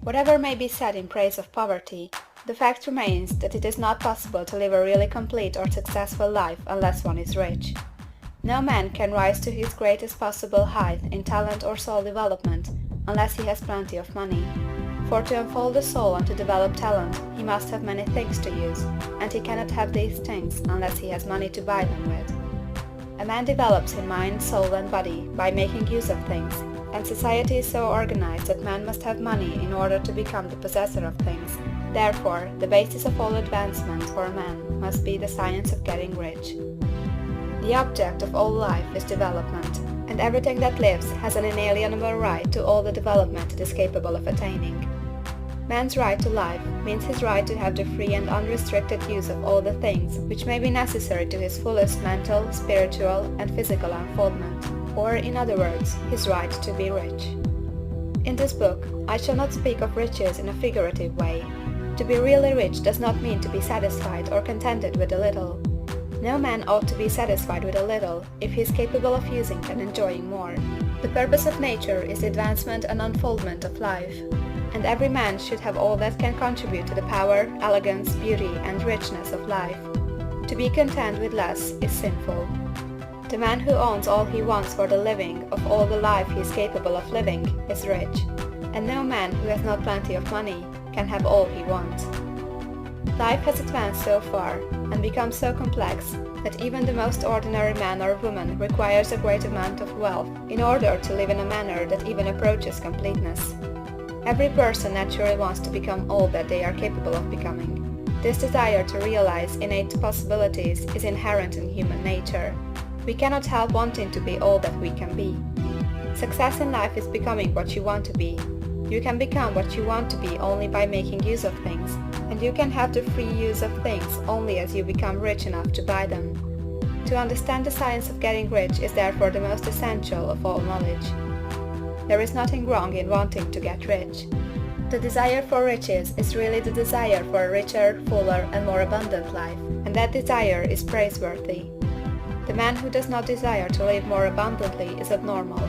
Whatever may be said in praise of poverty, the fact remains that it is not possible to live a really complete or successful life unless one is rich. No man can rise to his greatest possible height in talent or soul development unless he has plenty of money. For to unfold the soul and to develop talent, he must have many things to use, and he cannot have these things unless he has money to buy them with. A man develops in mind, soul, and body by making use of things, and society is so organized that man must have money in order to become the possessor of things. Therefore, the basis of all advancement for man must be the science of getting rich. The object of all life is development, and everything that lives has an inalienable right to all the development it is capable of attaining. Man's right to life means his right to have the free and unrestricted use of all the things which may be necessary to his fullest mental, spiritual, and physical unfoldment, or, in other words, his right to be rich. In this book, I shall not speak of riches in a figurative way. To be really rich does not mean to be satisfied or contented with a little. No man ought to be satisfied with a little if he is capable of using and enjoying more. The purpose of nature is the advancement and unfoldment of life, and every man should have all that can contribute to the power, elegance, beauty, and richness of life. To be content with less is sinful. The man who owns all he wants for the living of all the life he is capable of living is rich, and no man who has not plenty of money can have all he wants. Life has advanced so far, and become so complex, that even the most ordinary man or woman requires a great amount of wealth in order to live in a manner that even approaches completeness. Every person naturally wants to become all that they are capable of becoming. This desire to realize innate possibilities is inherent in human nature. We cannot help wanting to be all that we can be. Success in life is becoming what you want to be. You can become what you want to be only by making use of things, and you can have the free use of things only as you become rich enough to buy them. To understand the science of getting rich is therefore the most essential of all knowledge. There is nothing wrong in wanting to get rich. The desire for riches is really the desire for a richer, fuller, and more abundant life, and that desire is praiseworthy. The man who does not desire to live more abundantly is abnormal,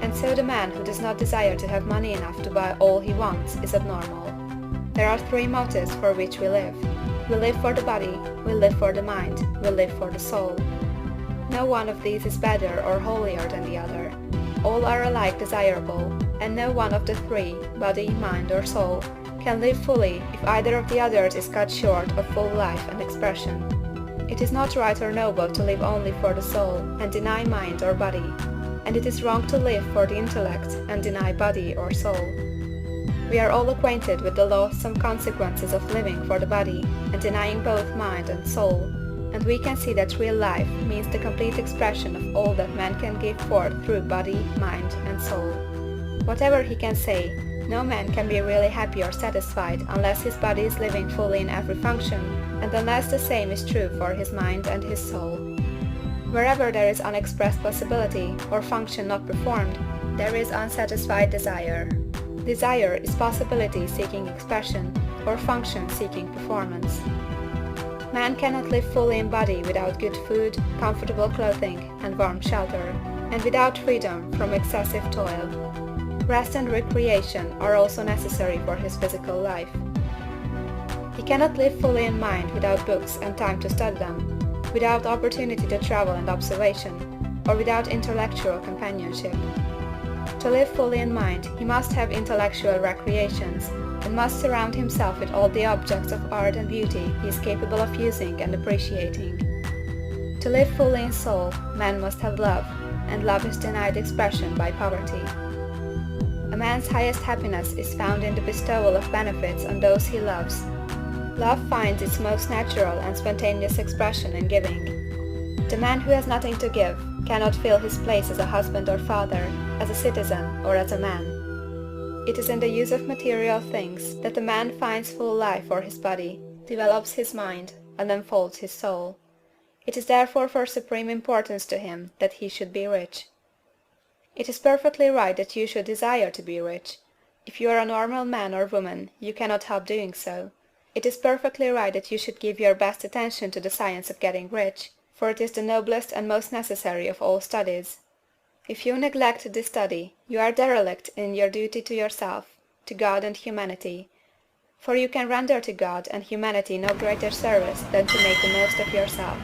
and so the man who does not desire to have money enough to buy all he wants is abnormal. There are three motives for which we live. We live for the body, we live for the mind, we live for the soul. No one of these is better or holier than the other. All are alike desirable, and no one of the three, body, mind, or soul, can live fully if either of the others is cut short of full life and expression. It is not right or noble to live only for the soul and deny mind or body, and it is wrong to live for the intellect and deny body or soul. We are all acquainted with the loathsome consequences of living for the body and denying both mind and soul, and we can see that real life means the complete expression of all that man can give forth through body, mind, and soul. Whatever he can say, no man can be really happy or satisfied unless his body is living fully in every function, and unless the same is true for his mind and his soul. Wherever there is unexpressed possibility or function not performed, there is unsatisfied desire. Desire is possibility seeking expression, or function seeking performance. Man cannot live fully in body without good food, comfortable clothing, and warm shelter, and without freedom from excessive toil. Rest and recreation are also necessary for his physical life. He cannot live fully in mind without books and time to study them, without opportunity to travel and observation, or without intellectual companionship. To live fully in mind, he must have intellectual recreations, and must surround himself with all the objects of art and beauty he is capable of using and appreciating. To live fully in soul, man must have love, and love is denied expression by poverty. A man's highest happiness is found in the bestowal of benefits on those he loves. Love finds its most natural and spontaneous expression in giving. The man who has nothing to give cannot fill his place as a husband or father, as a citizen, or as a man. It is in the use of material things that the man finds full life for his body, develops his mind, and unfolds his soul. It is therefore for supreme importance to him that he should be rich. It is perfectly right that you should desire to be rich. If you are a normal man or woman, you cannot help doing so. It is perfectly right that you should give your best attention to the science of getting rich, for it is the noblest and most necessary of all studies. If you neglect this study, you are derelict in your duty to yourself. to God and humanity; for you can render to God and humanity no greater service than to make the most of yourself.